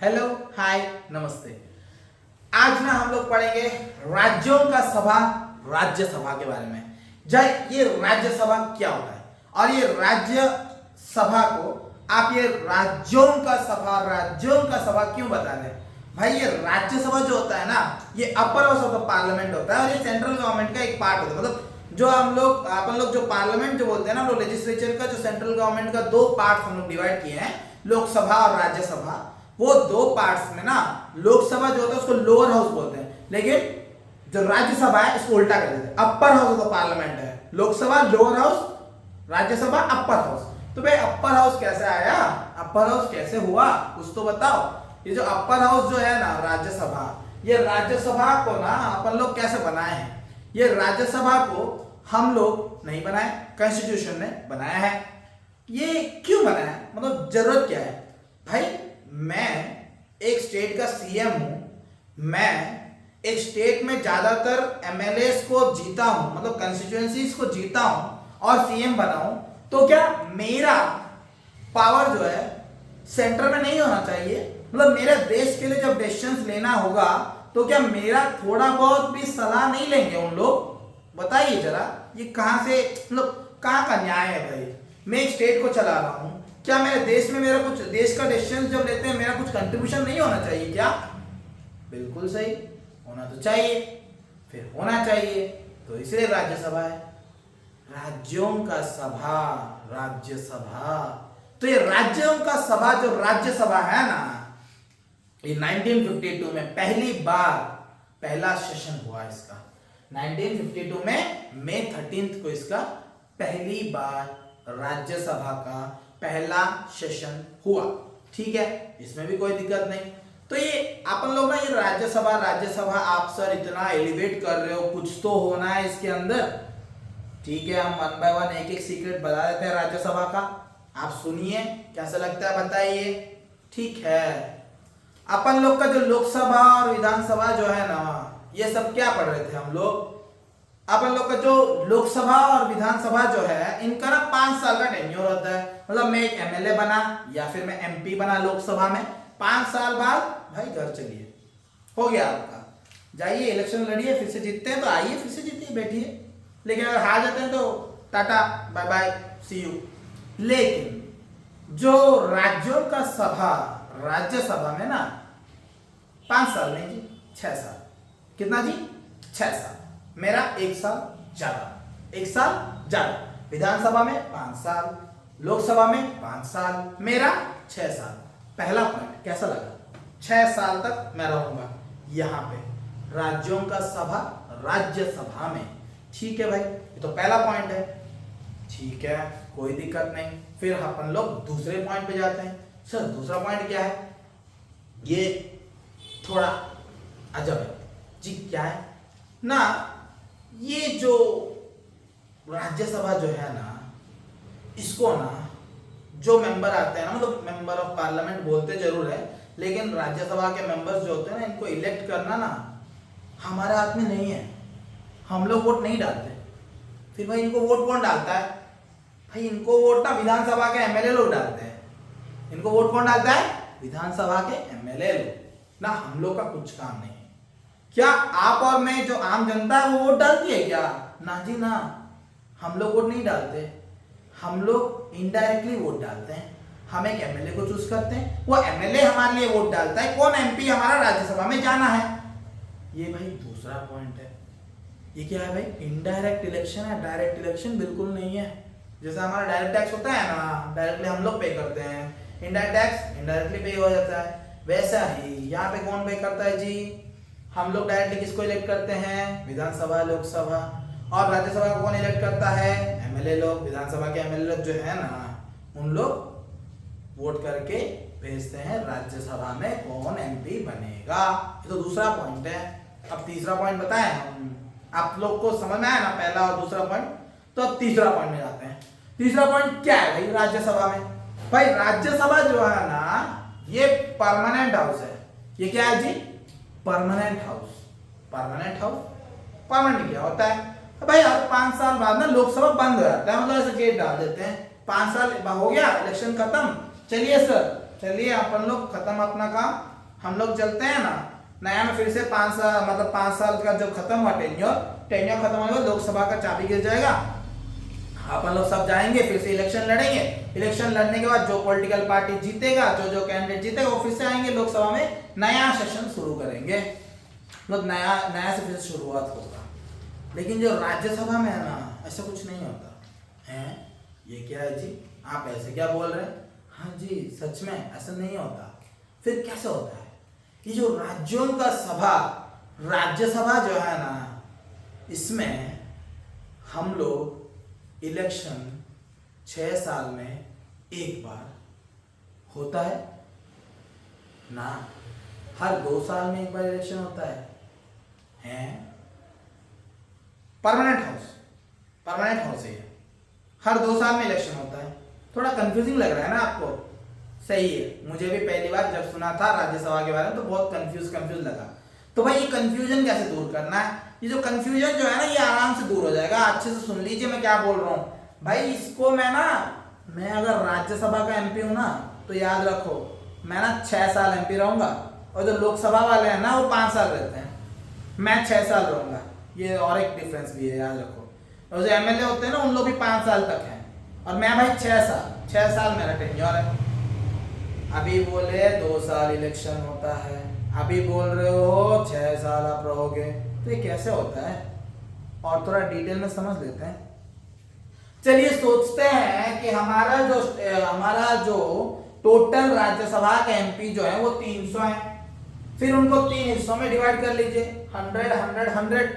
Hello, हाय, नमस्ते। आज ना हम लोग पढ़ेंगे राज्यों का सभा, राज्यसभा के बारे में। ये राज्यसभा क्या होता है और ये राज्य सभा को आप ये राज्यों का सभा क्यों बता रहे हैं? भाई ये राज्यसभा जो होता है ना, ये अपर हाउस ऑफ द पार्लियामेंट होता है और ये सेंट्रल गवर्नमेंट का एक पार्ट होता है। मतलब जो अपन लोग जो पार्लियामेंट जो बोलते हैं ना, हम लोग लेजिस्लेचर का जो सेंट्रल गवर्नमेंट का दो पार्ट हम लोग डिवाइड किए हैं, लोकसभा और राज्यसभा। वो दो पार्ट्स में ना, लोकसभा जो होता है उसको लोअर हाउस बोलते हैं, लेकिन जो राज्यसभा है इसको उल्टा कर देते हैं। Upper house of the parliament है Lok Sabha, lower house Rajya Sabha, upper house. तो भाई अपर हाउस कैसे आया, अपर हाउस कैसे हुआ, कुछ तो बताओ। ये जो अपर हाउस जो है ना राज्यसभा, ये राज्यसभा को ना अपन लोग कैसे बनाए हैं? ये राज्यसभा को हम लोग नहीं बनाए, कॉन्स्टिट्यूशन ने बनाया है। ये क्यों बनाया, मतलब जरूरत क्या है? भाई मैं एक स्टेट का सीएम हूं, मैं एक स्टेट में ज्यादातर एमएलएस को जीता हूं, मतलब कंस्टिट्यूएंसीज को जीता हूं और सीएम बना हूं, तो क्या मेरा पावर जो है सेंटर में नहीं होना चाहिए? मतलब मेरे देश के लिए जब डिसीजंस लेना होगा तो क्या मेरा थोड़ा बहुत भी सलाह नहीं लेंगे उन लोग? बताइए जरा, ये कहां से, मतलब कहां का न्याय है भाई? मैं एक स्टेट को चला रहा हूं, क्या मेरे देश में मेरा कुछ, देश का डिसीजन जब लेते हैं मेरा कुछ कंट्रीब्यूशन नहीं होना चाहिए क्या? बिल्कुल सही, होना तो चाहिए, फिर होना चाहिए, तो इसलिए राज्यसभा है। राज्यों का सभा, राज्यसभा। तो ये राज्यों का सभा जो राज्यसभा है ना, ये 1952 में पहली बार पहला सेशन हुआ इसका। 1952 में मई 13 को इसका पहली बार राज्यसभा का पहला सेशन हुआ। ठीक है, इसमें भी कोई दिक्कत नहीं। तो ये अपन लोग ना, ये राज्यसभा आप सर इतना एलिवेट कर रहे हो, कुछ तो होना है इसके अंदर। ठीक है, हम वन बाय वन एक एक सीक्रेट बता देते हैं राज्यसभा का, आप सुनिए, कैसा लगता है बताइए। ठीक है, अपन लोग का जो लोकसभा और विधानसभा जो है ना, ये सब क्या पढ़ रहे थे हम लोग? अपन लोग का जो लोकसभा और विधानसभा जो है, इनका ना 5 साल का टेन्योर होता है। मतलब मैं एक एमएलए बना या फिर मैं एमपी बना लोकसभा में, 5 साल बाद भाई घर चलिए, हो गया आपका। जाइए इलेक्शन लड़िए, फिर से जीतते हैं तो आइए, फिर से जीतिए, बैठिए। लेकिन अगर हार जाते हैं तो tata bye bye, see you. लेकिन जो राज्यों का सभा, राज्यसभा में ना 5 साल नहीं जी, 6 साल। कितना जी? 6 साल। मेरा 1 साल ज्यादा, 1 साल ज्यादा। विधानसभा में 5 साल, लोकसभा में 5 साल, मेरा 6 साल। पहला पॉइंट कैसा लगा? 6 साल तक मैं रहूंगा यहां पे राज्यों का सभा, राज्यसभा में। ठीक है भाई, ये तो पहला पॉइंट है। ठीक है, कोई दिक्कत नहीं। फिर अपन लोग दूसरे पॉइंट पे जाते हैं। सर दूसरा पॉइंट क्या है? ये थोड़ा अजब है जी। क्या है ना, ये जो राज्यसभा जो है ना, इसको ना जो मेंबर आते हैं ना, मतलब मेंबर ऑफ पार्लियामेंट बोलते जरूर है, लेकिन राज्यसभा के मेंबर्स जो होते हैं ना, इनको इलेक्ट करना ना हमारे हाथ में नहीं है। हम लोग वोट नहीं डालते। फिर भाई इनको वोट कौन डालता है? भाई इनको वोट ना विधानसभा के एमएलए लोग डालते हैं। इनको वोट कौन डालता है? विधानसभा के एमएलए लोग ना। हम लोग का कुछ काम नहीं है। क्या आप और मैं जो आम जनता है वो वोट डालती है क्या? ना जी ना, हम लोग वोट नहीं डालते। हम लोग इनडायरेक्टली वोट डालते हैं। हम एक एमएलए को चूज करते हैं, वो एमएलए हमारे लिए वोट डालता है कौन एमपी हमारा राज्यसभा में जाना है। ये भाई दूसरा पॉइंट है। ये क्या है भाई? इनडायरेक्ट इलेक्शन है, डायरेक्ट इलेक्शन बिल्कुल नहीं है। जैसा हमारा डायरेक्ट टैक्स होता है ना, डायरेक्टली हम लोग पे करते हैं, इनडायरेक्ट टैक्स इनडायरेक्टली पे हो जाता है। वैसा ही यहाँ पे कौन पे करता है जी? हम लोग डायरेक्टली किसको इलेक्ट करते हैं? विधानसभा, लोकसभा। और राज्यसभा को कौन इलेक्ट करता है? एमएलए लोग। विधानसभा के एमएलए लोग जो है ना, उन लोग वोट करके भेजते हैं राज्यसभा में कौन एमपी बनेगा। ये तो दूसरा पॉइंट है। अब तीसरा पॉइंट बताएं हम, आप लोग को समझ में आया ना पहला और दूसरा पॉइंट? तो अब तीसरा पॉइंट में जाते हैं। तीसरा पॉइंट क्या है भाई राज्यसभा में? भाई राज्यसभा जो है ना, ये परमानेंट हाउस है। ये क्या है जी? Permanent house. Permanent house, permanent क्या होता है भाई? हर 5 साल बाद ना लोकसभा बंद हो जाता है, मतलब ऐसे गेट डाल देते हैं। 5 साल हो गया, इलेक्शन खत्म, चलिए सर, चलिए अपन लोग खत्म अपना काम, हम लोग चलते हैं ना नया में, फिर से 5 साल मतलब 5 साल का जो खत्म हुआ टेन्योर खत्म होने के बाद लोकसभा का चाबी गिर जाएगा, अपन लोग सब जाएंगे फिर से इलेक्शन लड़ेंगे। इलेक्शन लड़ने के बाद जो पॉलिटिकल पार्टी जीतेगा, जो कैंडिडेट जीतेगा, वो फिर से आएंगे लोकसभा में, नया सेशन शुरू करेंगे, मतलब नया से फिर से शुरुआत होगा। लेकिन जो राज्यसभा में है ना, ऐसा कुछ नहीं होता है। ये क्या है जी, आप ऐसे क्या बोल रहे हैं? हाँ जी सच में ऐसा नहीं होता। फिर कैसे होता है? ये जो राज्यों का सभा, राज्यसभा जो है ना, इसमें हम लोग इलेक्शन 6 साल में एक बार होता है ना, हर 2 साल में एक बार इलेक्शन होता है? परमानेंट हाउस है, हर 2 साल में इलेक्शन होता है। थोड़ा कंफ्यूजिंग लग रहा है ना आपको? सही है, मुझे भी पहली बार जब सुना था राज्यसभा के बारे में तो बहुत कंफ्यूज लगा। तो भाई ये कंफ्यूजन कैसे दूर करना है? ये जो कंफ्यूजन जो है ना, ये आराम से दूर हो जाएगा। अच्छे से सुन लीजिए मैं क्या बोल रहा हूँ भाई। इसको मैं अगर राज्यसभा का एमपी हूं ना, तो याद रखो मैं ना 6 साल एमपी रहूंगा, और जो लोकसभा वाले हैं ना वो 5 साल रहते हैं, मैं 6 साल रहूंगा। ये और एक डिफरेंस भी है, याद रखो। और जो एमएलए होते हैं ना, उन लोग भी 5 साल तक हैं, और मैं भाई 6 साल मेरा टेन्योर है। अभी बोले 2 साल इलेक्शन होता है, अभी बोल रहे हो 6 साल आप रहोगे, तो ये कैसे होता है? और थोड़ा डिटेल में समझ लेते हैं। चलिए सोचते हैं कि हमारा जो टोटल राज्यसभा के एमपी जो है वो 300 है। फिर उनको 3 हिस्सों में डिवाइड कर लीजिए, 100 100 100।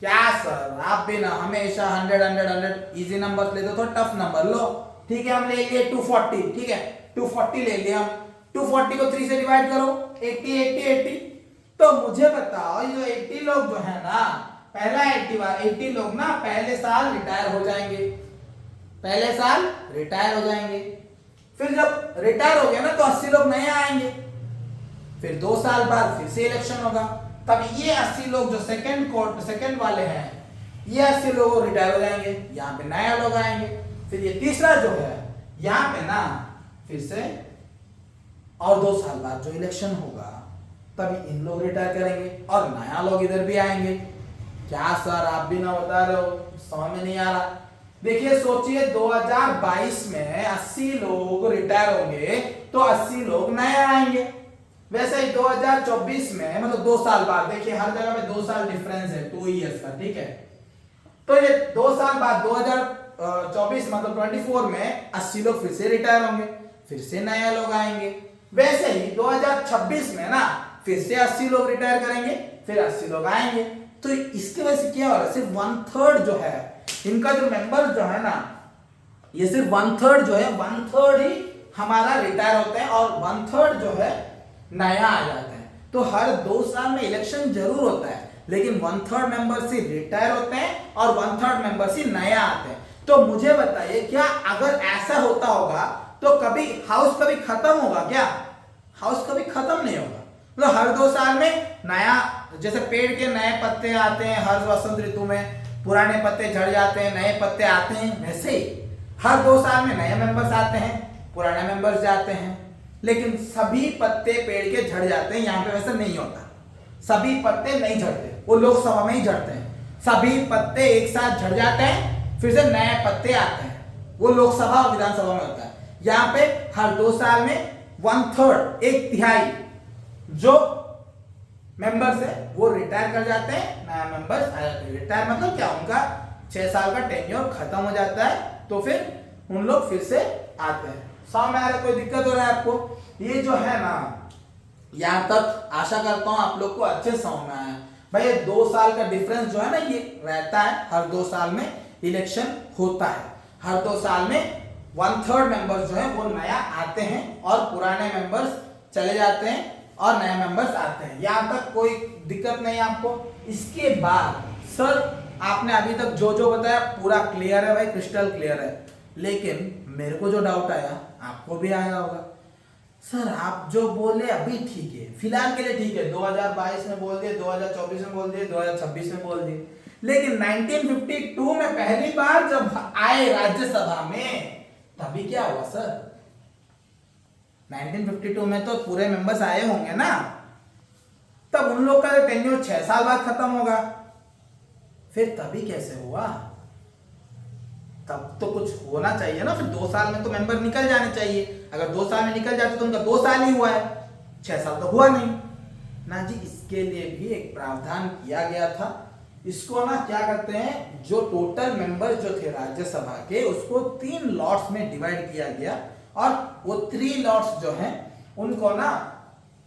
क्या सर आप भी ना हमेशा 100 100 100 इजी नंबर ले दो, तो टफ नंबर लो। ठीक है, हम ले लिए 240। ठीक है, 240 ले लिया हम। 240 को 3 से डिवाइड करो, 80 80 80। तो मुझे बताओ, ये जो 80 लोग जो है ना, पहला 80 लोग ना पहले साल रिटायर हो जाएंगे। फिर जब रिटायर हो गया ना, तो 80 लोग नए आएंगे। फिर 2 साल बाद फिर से इलेक्शन होगा, तब ये 80 लोग जो सेकंड वाले हैं, ये 80 लोग रिटायर हो जाएंगे, यहाँ पे नया लोग आएंगे। फिर ये तीसरा जो है, यहाँ पे ना फिर से और 2 साल बाद जो इलेक्शन होगा, तभी इन लोग रिटायर करेंगे और नया लोग इधर भी आएंगे। क्या सर आप भी ना बता रहे हो, समझ में नहीं आ रहा? देखिए सोचिए, 2022 में 80 लोग रिटायर होंगे, तो 80 लोग नए आएंगे। वैसे ही 2024 में, मतलब 2 साल बाद, देखिए हर जगह में 2 साल डिफरेंस है, 2 इयर्स का। ठीक है, तो ये 2 साल बाद 2024 मतलब 24 में 80 लोग फिर से रिटायर होंगे, फिर से नए लोग आएंगे। वैसे ही 2026 में ना फिर से 80 लोग रिटायर करेंगे, फिर 80 लोग आएंगे। तो इसकी वजह से क्या हो रहा है, सिर्फ 1/3 जो है इनका जो मेंबर जो है ना, ये सिर्फ 1/3 जो है, 1/3 ही हमारा रिटायर होते हैं और 1/3 जो है नया आ जाता है। तो हर 2 साल में इलेक्शन जरूर होता है, लेकिन 1/3 मेंबर्स ही रिटायर होते हैं और 1/3 मेंबर्स ही नया आते हैं। तो मुझे बताइए, क्या अगर ऐसा होता होगा तो कभी हाउस कभी खत्म होगा क्या? हाउस कभी खत्म नहीं होगा। मतलब हर 2 साल में नया, जैसे पेड़ के नए पत्ते आते हैं हर वसंत ऋतु में, पुराने पत्ते झड़ जाते हैं, नए पत्ते आते हैं, वैसे ही हर 2 साल में नए मेंबर्स आते हैं, पुराने मेंबर्स जाते हैं। लेकिन सभी पत्ते पेड़ के झड़ जाते हैं, यहाँ पे वैसा नहीं होता। सभी पत्ते नहीं झड़ते, वो लोकसभा में ही झड़ते हैं। सभी पत्ते एक साथ झड़ जाते हैं, फिर से नए पत्ते आते हैं, वो लोकसभा और विधानसभा में होता है। यहाँ पे हर 2 साल में 1/3 एक तिहाई जो मेंबर्स है वो रिटायर कर जाते हैं, नया मेंबर्स आ जाते हैं। रिटायर मतलब क्या, उनका 6 साल का टेन्योर खत्म हो जाता है, तो फिर उन लोग फिर से आते हैं। समझ में आ रहा है? कोई दिक्कत हो रहा है आपको? ये जो है ना, यहां तक आशा करता हूं आप लोग को अच्छे से समझ में आया। भाई 2 साल का डिफरेंस जो है ना, ये रहता है। हर 2 साल में इलेक्शन होता है, हर 2 साल में 1/3 मेंबर्स जो है वो नया आते हैं और पुराने मेंबर्स चले जाते हैं और नए मेंबर्स आते हैं। यहां तक कोई दिक्कत नहीं है आपको? इसके बाद सर आपने अभी तक जो जो बताया पूरा क्लियर है भाई, क्रिस्टल क्लियर है। लेकिन मेरे को जो डाउट आया, आपको भी आया होगा, सर आप जो बोले अभी ठीक है, फिलहाल के लिए ठीक है, 2022 में बोल दिए, 2024 में बोल दिए, 2026 में बोल दिए, लेकिन 1952 में पहली बार जब आए राज्यसभा में, तभी क्या हुआ सर? 1952 में तो पूरे मेंबर्स आए होंगे ना, तब उन लोग का टेन्योर 6 साल बाद खत्म होगा। फिर तभी कैसे हुआ? तब तो कुछ होना चाहिए ना, फिर 2 साल में तो मेंबर निकल जाने चाहिए। अगर 2 साल में निकल जाते तो उनका 2 साल ही हुआ है, 6 साल तो हुआ नहीं ना जी। इसके लिए भी एक प्रावधान किया गया था। इसको ना क्या करते हैं, जो टोटल मेंबर जो थे राज्यसभा के, उसको 3 लॉट्स में डिवाइड किया गया, और वो 3 लॉट्स जो हैं उनको ना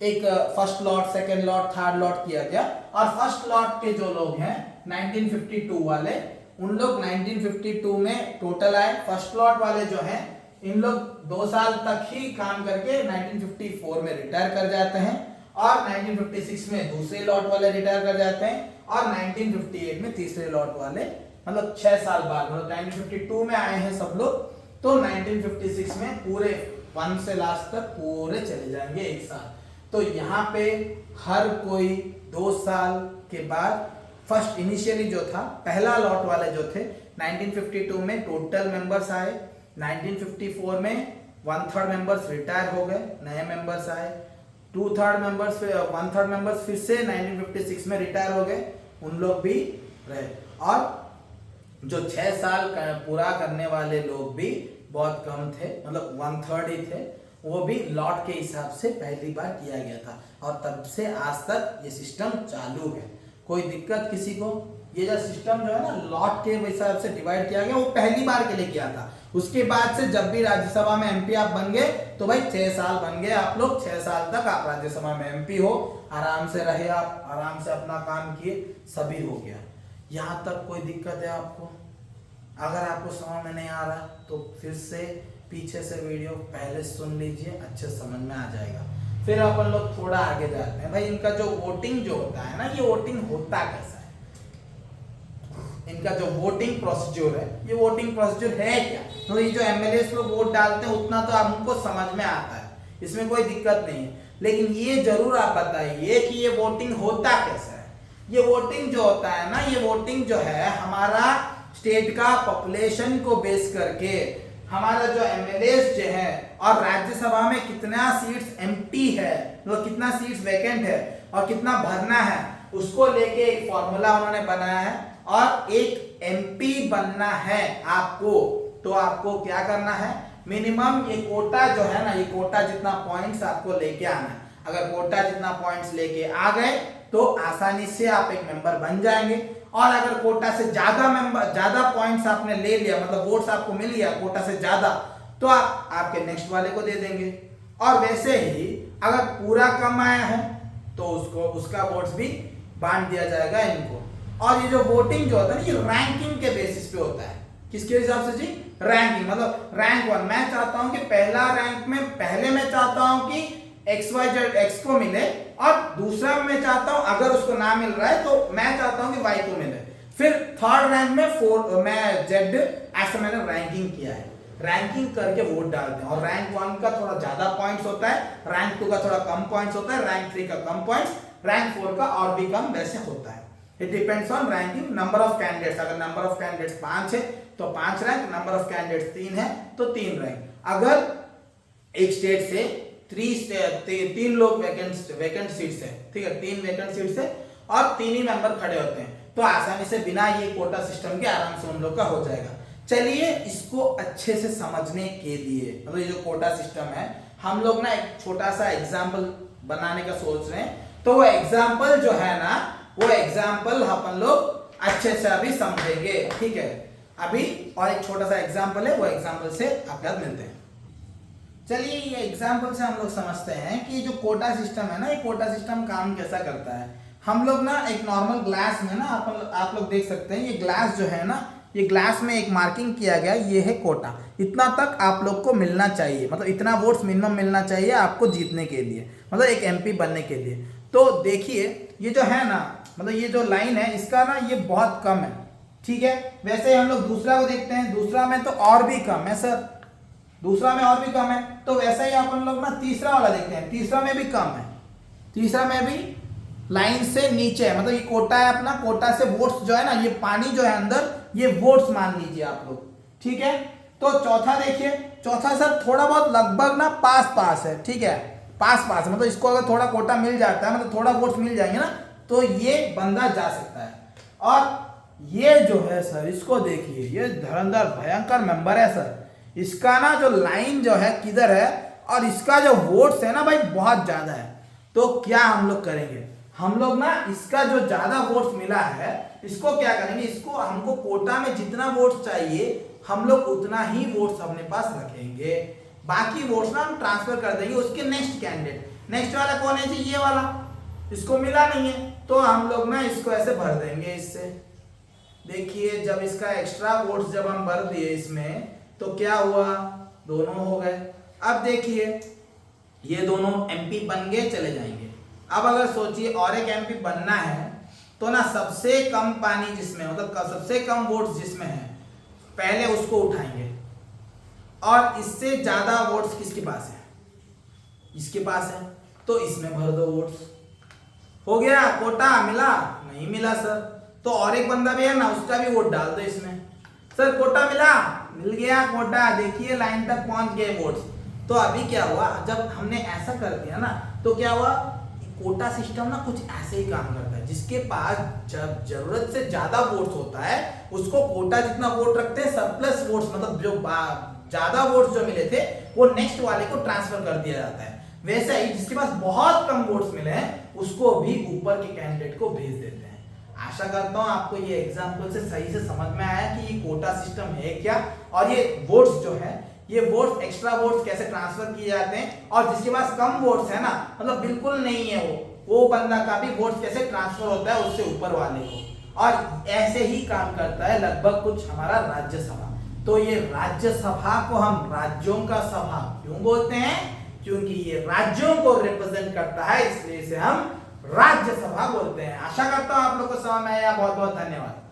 एक first lot, second lot, third lot किया गया। और फर्स्ट लॉट के जो लोग हैं 1952 वाले, उन लोग 1952 में टोटल आए। फर्स्ट लॉट वाले जो हैं, इन लोग 2 साल तक ही काम करके 1954 में रिटायर कर जाते हैं, और 1956 में दूसरे लॉट वाले रिटायर कर जाते हैं, और 1958 में तीसरे लॉट वाले, मतलब 6 साल बाद, मतलब 1952 में आए हैं सब लोग, तो 1956 में पूरे 1 से लास्ट तक पूरे चले जाएंगे 1 साल। तो यहाँ पे हर कोई 2 साल के बाद, फर्स्ट इनिशियली जो था पहला लॉट वाले जो थे 1952 में टोटल मेंबर्स आए, 1954 में 1/3 मेंबर्स रिटायर हो गए, नए मेंबर्स आए, 2/3 मेंबर्स, 1/3 मेंबर्स फिर से 1956 में रिटायर हो गए, उन लोग भी रहे। और जो 6 साल पूरा करने वाले लोग भी बहुत कम थे, मतलब 1/3 ही थे, वो भी लॉट के हिसाब से पहली बार किया गया था, और तब से आज तक ये सिस्टम चालू है। कोई दिक्कत किसी को? ये जो सिस्टम जो है ना लॉट के हिसाब से डिवाइड किया गया, वो पहली बार के लिए किया था। उसके बाद से जब भी राज्यसभा में एमपी आप बन गए तो भाई 6 साल बन गए आप लोग, 6 साल तक आप राज्यसभा में एमपी हो, आराम से रहे, आप आराम से अपना काम किए, सभी हो गया। यहाँ तक कोई दिक्कत है आपको? अगर आपको समझ में नहीं आ रहा तो फिर से पीछे से वीडियो पहले सुन लीजिए, अच्छे समझ में आ जाएगा। फिर अपन लोग थोड़ा आगे जाते हैं। भाई इनका जो वोटिंग जो होता है ना, ये वोटिंग होता कैसा है? इनका जो वोटिंग प्रोसीजर है, ये वोटिंग प्रोसीजर है क्या? तो ये जो एमएलए लोग वोट डालते हैं उतना तो हमको समझ में आता है, इसमें कोई दिक्कत नहीं है, लेकिन ये जरूर आप बताइए कि ये वोटिंग होता कैसा है। ये वोटिंग जो होता है ना, ये वोटिंग जो है हमारा स्टेट का पॉपुलेशन को बेस करके, हमारा जो एमएलए जो है और राज्यसभा में कितना सीट्स एम्प्टी है, मतलब कितना सीट्स वैकेंट है और कितना भरना है, उसको लेके एक फॉर्मूला उन्होंने बनाया है। और एक एमपी बनना है आपको, तो आपको क्या करना है, मिनिमम ये कोटा जो है ना, ये कोटा जितना पॉइंट्स आपको लेके आना है। अगर कोटा जितना पॉइंट्स लेके आ गए तो आसानी से आप एक मेंबर बन जाएंगे। और अगर कोटा से ज्यादा पॉइंट्स आपने ले लिया, मतलब वोट्स आपको मिल गया कोटा से ज्यादा, तो आप आपके नेक्स्ट वाले को दे देंगे। और वैसे ही अगर पूरा कम आया है तो उसका वोट्स भी बांट दिया जाएगा इनको। और ये जो वोटिंग जो होता है ना, ये रैंकिंग के बेसिस पे होता है। किसके हिसाब से जी? रैंकिंग, मतलब रैंक 1। मैं चाहता हूं कि पहला रैंक में पहले मैं चाहता हूं कि XYZ को मिले, और दूसरा मैं चाहता हूं अगर उसको ना मिल रहा है तो मैं चाहता हूं कि Y को मिले। फिर थर्ड रैंक में मैं Z, ऐसा मैंने रैंकिंग किया है। रैंकिंग करके वोट डालते हैं, और रैंक 1 का थोड़ा ज्यादा पॉइंट्स होता है, रैंक 2 का थोड़ा कम पॉइंट्स होता है, रैंक 3 का कम पॉइंट्स, रैंक 4 का और भी कम, वैसे होता है। It depends on ranking, number of candidates. अगर नंबर ऑफ कैंडिडेट्स 5 है तो 5 रैंक, नंबर ऑफ कैंडिडेट्स 3 है तो 3 रैंक। अगर एक स्टेट से 3 लोग वैकेंट सीट्स है, ठीक है, 3 वैकेंट सीट्स है और 3 ही मेंबर खड़े होते हैं, तो आसानी से बिना ये कोटा सिस्टम के आराम से उन लोग का हो जाएगा। चलिए इसको अच्छे से समझने के लिए, मतलब ये जो कोटा सिस्टम है, हम लोग ना एक छोटा सा एग्जाम्पल बनाने का सोच रहे हैं। तो वो एग्जाम्पल जो है ना, वो एग्जाम्पल अपन लोग अच्छे से अभी समझेंगे, ठीक है। अभी और एक छोटा सा एग्जाम्पल है, वो एग्जाम्पल से आपके साथ मिलते हैं। चलिए ये एग्जाम्पल से हम लोग समझते हैं कि जो कोटा सिस्टम है ना, ये कोटा सिस्टम काम कैसा करता है। हम लोग ना एक नॉर्मल ग्लास में ना, आप लोग देख सकते हैं, ये ग्लास जो है ना, ये ग्लास में एक मार्किंग किया गया, ये है कोटा। इतना तक आप लोग को मिलना चाहिए, मतलब इतना वोट्स मिनिमम मिलना चाहिए आपको जीतने के लिए, मतलब एक एमपी बनने के लिए। तो देखिए ये जो है ना, मतलब ये जो लाइन है इसका ना, ये बहुत कम है, ठीक है। वैसे हम लोग दूसरा को देखते हैं, दूसरा में तो और भी कम है सर, दूसरा में और भी कम है। तो वैसे ही अपन लोग ना तीसरा वाला देखते हैं, तीसरा में भी कम है, तीसरा में भी लाइन से नीचे है, मतलब ये कोटा है अपना, कोटा से वोट्स जो है ना, ये पानी जो है अंदर, ये वोट्स मान लीजिए आप लोग, ठीक है। तो चौथा देखिए, चौथा सर थोड़ा बहुत लगभग ना पास पास है, ठीक है, पास पास है, मतलब इसको अगर थोड़ा कोटा मिल जाता है, मतलब थोड़ा वोट्स मिल जाएंगे ना, तो ये बंदा जा सकता है। और ये जो है सर, इसको देखिए, ये धुरंधर भयंकर मेंबर है सर, इसका ना जो लाइन जो है किधर है, और इसका जो वोट्स है ना भाई बहुत ज्यादा है। तो क्या हम लोग करेंगे, हम लोग ना इसका जो ज्यादा वोट्स मिला है इसको क्या करेंगे, इसको हमको कोटा में जितना वोट्स चाहिए हम लोग उतना ही वोट्स अपने पास रखेंगे, बाकी वोट्स ना हम ट्रांसफर कर देंगे उसके नेक्स्ट कैंडिडेट। नेक्स्ट वाला कौन है जी, ये वाला, इसको मिला नहीं है तो हम लोग ना इसको ऐसे भर देंगे इससे। देखिए जब इसका एक्स्ट्रा वोट्स जब हम भर दिए इसमें तो क्या हुआ, दोनों हो गए। अब देखिए ये दोनों एमपी बन गए, चले जाएंगे। अब अगर सोचिए और एक एमपी बनना है तो ना सबसे कम पानी जिसमें, मतलब सबसे कम वोट्स जिसमें है पहले उसको उठाएंगे, और इससे ज्यादा वोट्स किसके पास है, इसके पास है, तो इसमें भर दो वोट्स। हो गया, कोटा मिला, नहीं मिला सर, तो और एक बंदा भी है ना, उसका भी वोट डाल दो इसमें। सर कोटा मिला, मिल गया कोटा, देखिए लाइन तक पहुंच गए वोट्स। तो अभी क्या हुआ, जब हमने ऐसा कर दिया ना तो क्या हुआ, कोटा सिस्टम ना कुछ ऐसे ही काम करता है, जिसके पास जब जरूरत से ज्यादा वोट्स होता है उसको कोटा जितना वोट रखते हैं, सरप्लस वोट्स मतलब जो ज्यादा वोट्स जो मिले थे वो नेक्स्ट वाले को ट्रांसफर कर दिया जाता है। वैसे ही जिसके पास बहुत कम वोट्स मिले हैं उसको भी ऊपर के कैंडिडेट को भेज देते हैं। आशा करता हूं आपको ये एग्जांपल से सही से समझ में आया कि ये कोटा सिस्टम है क्या, और ये वोट्स जो है, ये वोट्स एक्स्ट्रा वोट्स कैसे ट्रांसफर किए जाते हैं, और जिसके पास कम वोट्स है ना, मतलब बिल्कुल नहीं है वो बंदा का भी वोट्स कैसे ट्रांसफर होता है उससे ऊपर वाले को। और ऐसे ही काम करता है लगभग कुछ हमारा राज्यसभा। तो ये राज्यसभा को हम राज्यों का सभा क्यों बोलते हैं, क्योंकि ये राज्यों को रिप्रेजेंट करता है, इसलिए इसे हम राज्यसभा बोलते हैं। आशा करता हूं आप लोग को समझ में आया। बहुत बहुत धन्यवाद।